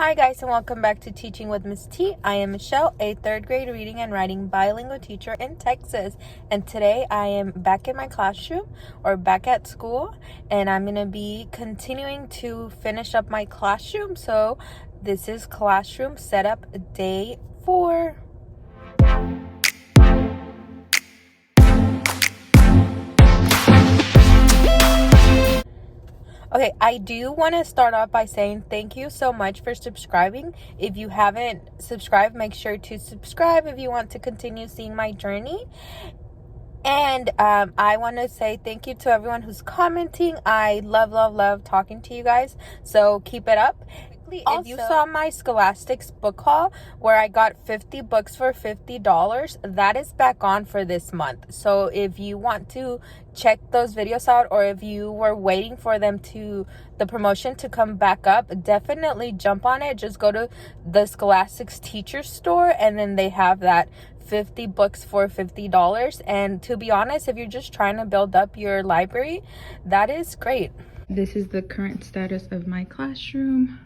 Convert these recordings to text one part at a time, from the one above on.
Hi guys, and welcome back to Teaching with Miss T. I am Michelle, a third grade reading and writing bilingual teacher in Texas. And today I am back in my classroom or back at school, and I'm going to be continuing to finish up my classroom. So this is classroom setup day 4. Okay, I do want to start off by saying thank you so much for subscribing. If you haven't subscribed, make sure to subscribe if you want to continue seeing my journey. And I want to say thank you to everyone who's commenting. I love talking to you guys, so keep it up. Also, if you saw my Scholastics book haul where I got 50 books for $50, that is back on for this month. So if you want to check those videos out, or if you were waiting for the promotion to come back up, definitely jump on it. Just go to the Scholastics teacher store, and then they have that 50 books for $50. And to be honest, if you're just trying to build up your library, that is great. This is the current status of my classroom.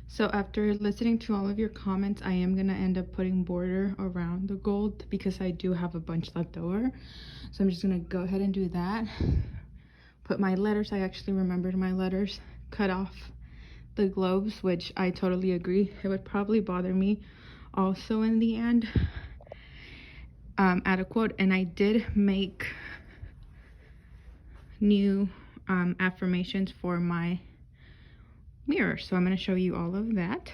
So after listening to all of your comments, I am going to end up putting border around the gold because I do have a bunch left over. So I'm just going to go ahead and do that. Put my letters. I actually remembered my letters. Cut off the globes, which I totally agree. It would probably bother me also in the end. Add a quote. And I did make new affirmations for my mirror, so I'm going to show you all of that.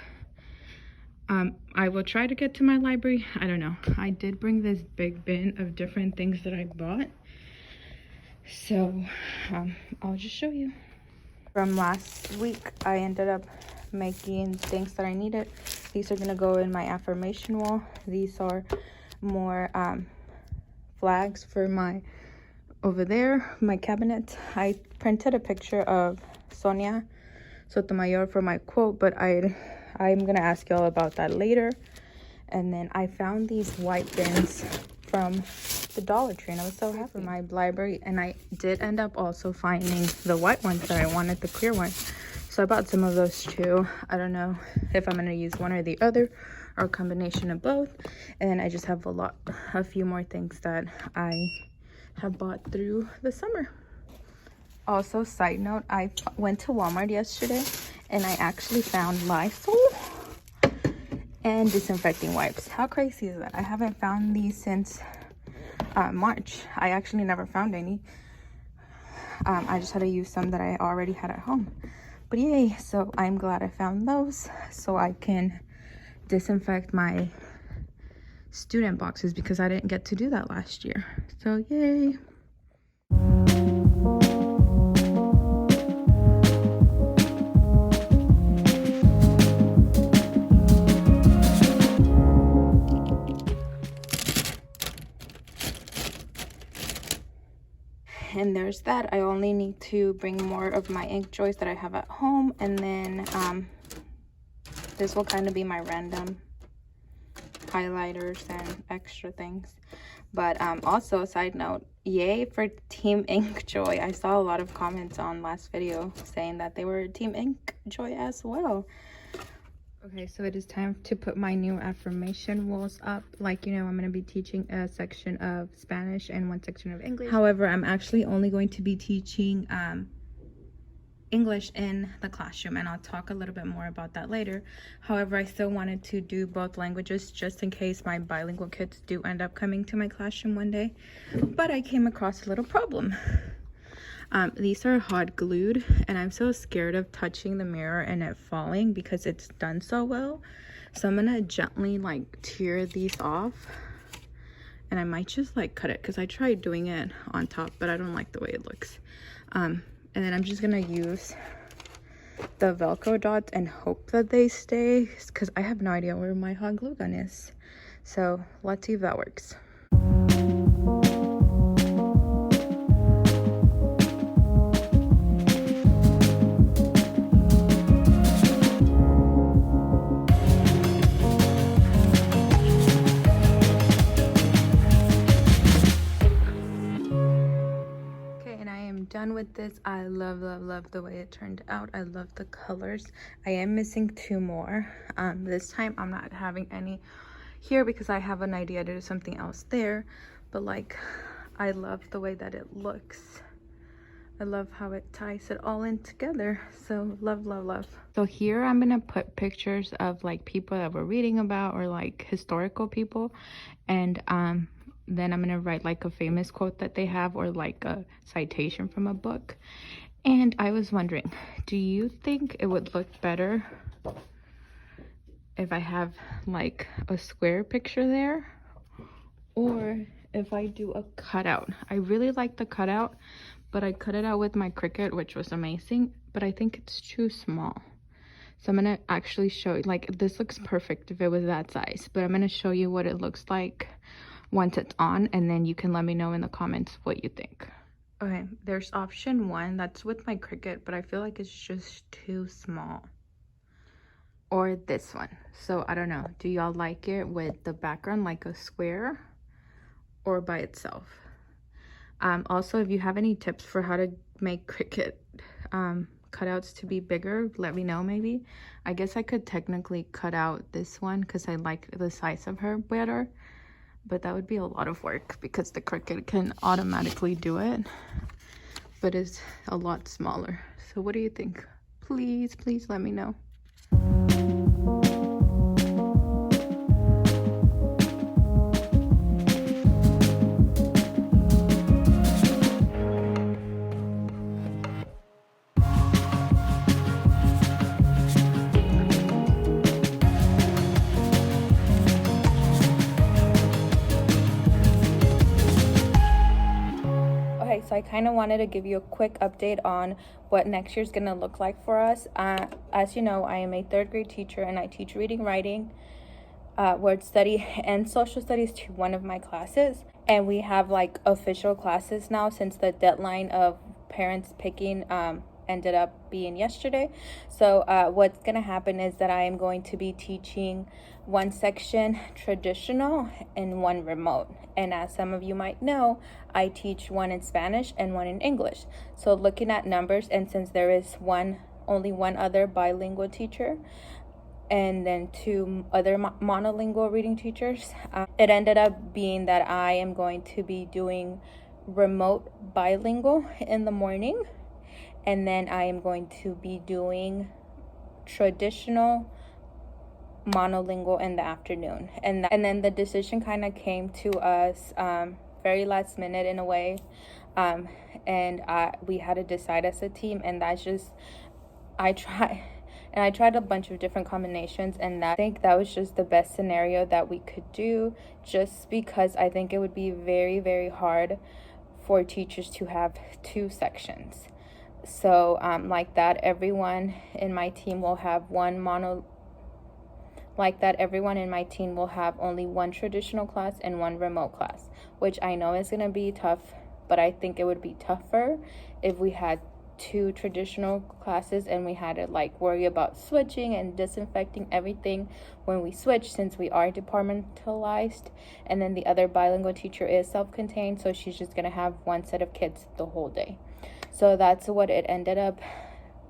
I will try to get to my library. I don't know. I did bring this big bin of different things that I bought, so I'll just show you. From last week, I ended up making things that I needed. These are going to go in my affirmation wall. These are more flags for my over there, my cabinet. I printed a picture of Sonia Sotomayor for my quote, but I'm gonna ask y'all about that later. And then I found these white bins from the Dollar Tree, and I was so happy for my library. And I did end up also finding the white ones that I wanted, the clear ones, so I bought some of those too. I don't know if I'm gonna use one or the other, or a combination of both. And then I just have a few more things that I have bought through the summer. Also, side note, I went to Walmart yesterday and I actually found Lysol and disinfecting wipes. How crazy is that? I haven't found these since March. I actually never found any. I just had to use some that I already had at home. But yay, so I'm glad I found those so I can disinfect my student boxes because I didn't get to do that last year. So yay. And there's that. I only need to bring more of my ink joys that I have at home, and then this will kind of be my random highlighters and extra things. But also, side note, yay for Team Ink Joy. I saw a lot of comments on last video saying that they were Team Ink Joy as well. Okay, so it is time to put my new affirmation walls up. Like, you know, I'm going to be teaching a section of Spanish and one section of English. However, I'm actually only going to be teaching English in the classroom, and I'll talk a little bit more about that later. However, I still wanted to do both languages just in case my bilingual kids do end up coming to my classroom one day. But I came across a little problem. These are hot glued, and I'm so scared of touching the mirror and it falling because it's done so well. So I'm gonna gently like tear these off, and I might just like cut it because I tried doing it on top, but I don't like the way it looks. And then I'm just gonna use the Velcro dots and hope that they stay, because I have no idea where my hot glue gun is. So let's see if that works. with this. I love the way it turned out. I love the colors. I am missing 2 more. This time I'm not having any here because I have an idea to do something else there, but like I love the way that it looks. I love how it ties it all in together. So love. So here I'm gonna put pictures of like people that we're reading about, or like historical people, and then I'm gonna write like a famous quote that they have, or like a citation from a book. And I was wondering, do you think it would look better if I have like a square picture there, or if I do a cutout? I really like the cutout, but I cut it out with my Cricut, which was amazing, but I think it's too small. So I'm gonna actually show you, like this looks perfect if it was that size, but I'm gonna show you what it looks like once it's on, and then you can let me know in the comments what you think. Okay, there's option 1, that's with my Cricut, but I feel like it's just too small. Or this one. So I don't know, do y'all like it with the background like a square or by itself? Also, if you have any tips for how to make Cricut cutouts to be bigger, let me know. Maybe I guess I could technically cut out this one because I like the size of her better, but that would be a lot of work because the Cricut can automatically do it, but it's a lot smaller. So what do you think? Please let me know. So I kind of wanted to give you a quick update on what next year's gonna look like for us. As you know, I am a 3rd grade teacher and I teach reading, writing, word study, and social studies to one of my classes. And we have like official classes now since the deadline of parents picking ended up being yesterday. So what's gonna happen is that I am going to be teaching 1 section traditional and 1 remote. And as some of you might know, I teach 1 in Spanish and 1 in English. So looking at numbers, and since there is only one other bilingual teacher and then 2 other monolingual reading teachers, it ended up being that I am going to be doing remote bilingual in the morning, and then I am going to be doing traditional monolingual in the afternoon. And then the decision kind of came to us very last minute in a way, and we had to decide as a team, and that's just I tried a bunch of different combinations, and I think that was just the best scenario that we could do, just because I think it would be very hard for teachers to have 2 sections. So like that, everyone in my team will have only 1 traditional class and 1 remote class, which I know is going to be tough, but I think it would be tougher if we had 2 traditional classes and we had to like worry about switching and disinfecting everything when we switch, since we are departmentalized, and then the other bilingual teacher is self-contained, so she's just going to have 1 set of kids the whole day. So that's what it ended up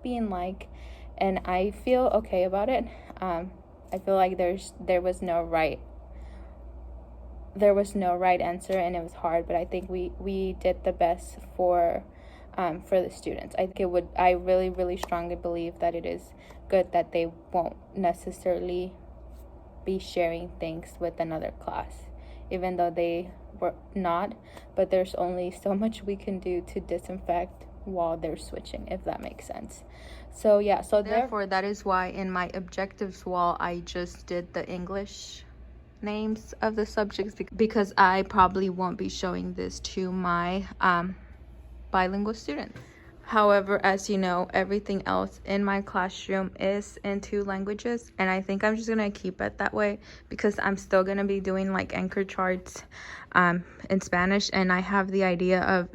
being like, and I feel okay about it. I feel like there was no right answer, and it was hard, but I think we did the best for the students. I really strongly believe that it is good that they won't necessarily be sharing things with another class, even though they were not, but there's only so much we can do to disinfect while they're switching, if that makes sense. So yeah, so therefore that is why in my objectives wall I just did the English names of the subjects, because I probably won't be showing this to my bilingual students. However, as you know, everything else in my classroom is in 2 languages, and I think I'm just gonna keep it that way because I'm still gonna be doing like anchor charts in Spanish, and I have the idea of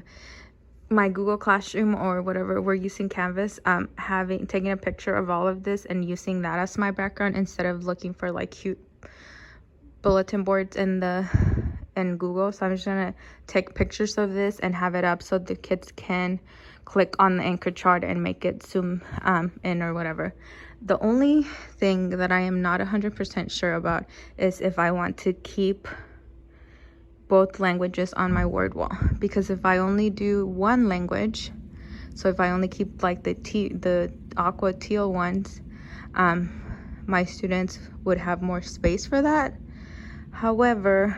my Google Classroom or whatever we're using, Canvas, taking a picture of all of this and using that as my background instead of looking for like cute bulletin boards in Google. So I'm just gonna take pictures of this and have it up so the kids can click on the anchor chart and make it zoom in or whatever. The only thing that I am not 100% sure about is if I want to keep both languages on my word wall, because if I only do one language, so if I only keep like the aqua teal ones, my students would have more space for that. However,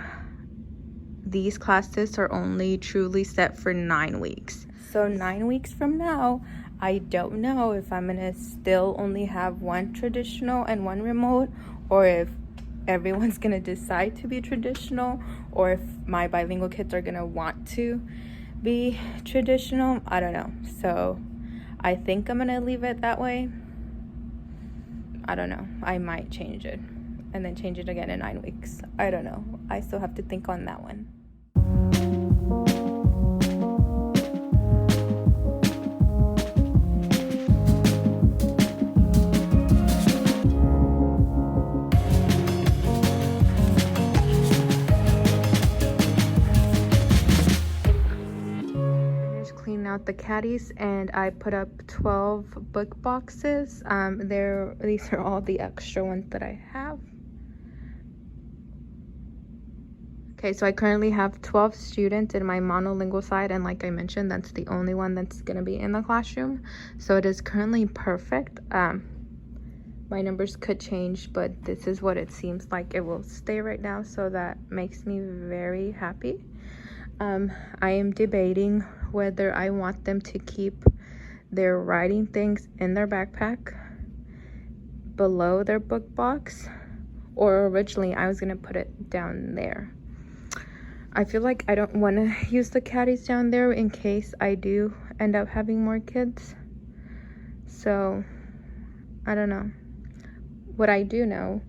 these classes are only truly set for 9 weeks. So 9 weeks from now, I don't know if I'm gonna still only have one traditional and one remote, or if everyone's gonna decide to be traditional, or if my bilingual kids are gonna want to be traditional. I don't know. So I think I'm gonna leave it that way. I don't know. I might change it and then change it again in 9 weeks. I don't know. I still have to think on that one. Clean out the caddies, and I put up 12 book boxes. These are all the extra ones that I have. Okay, so I currently have 12 students in my monolingual side, and like I mentioned, that's the only one that's gonna be in the classroom. So it is currently perfect. My numbers could change, but this is what it seems like it will stay right now, so that makes me very happy. I am debating whether I want them to keep their writing things in their backpack below their book box, or originally I was gonna put it down there. I feel like I don't want to use the caddies down there in case I do end up having more kids. So I don't know. What I do know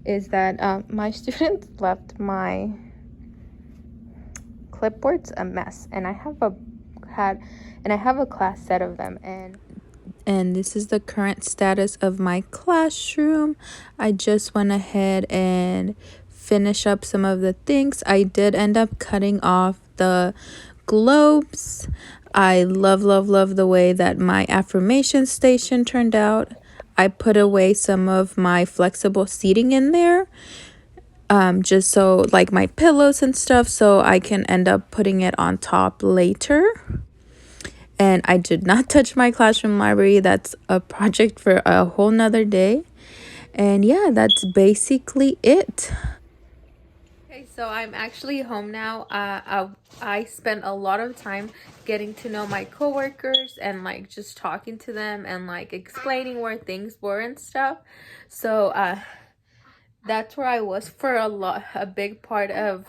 is that my students left my clipboards a mess, and I have a class set of them, and this is the current status of my classroom. I just went ahead and finished up some of the things. I did end up cutting off the globes. I love the way that my affirmation station turned out. I put away some of my flexible seating in there, just so, like, my pillows and stuff, so I can end up putting it on top later. And I did not touch my classroom library. That's a project for a whole nother day. And yeah, that's basically it. Okay, so I'm actually home now. I spent a lot of time getting to know my coworkers and like just talking to them and like explaining where things were and stuff. So that's where I was for a big part of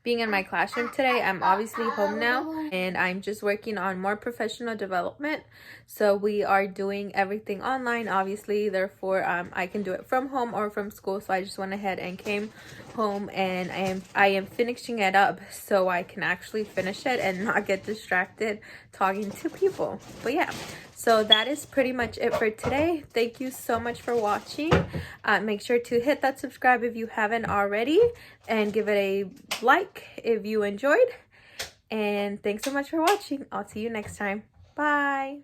being in my classroom today. I'm obviously home now, and I'm just working on more professional development. So we are doing everything online, obviously, therefore I can do it from home or from school. So I just went ahead and came home, and I am finishing it up so I can actually finish it and not get distracted talking to people. But yeah, so that is pretty much it for today. Thank you so much for watching. Make sure to hit that subscribe if you haven't already, and give it a like if you enjoyed. And thanks so much for watching. I'll see you next time. Bye.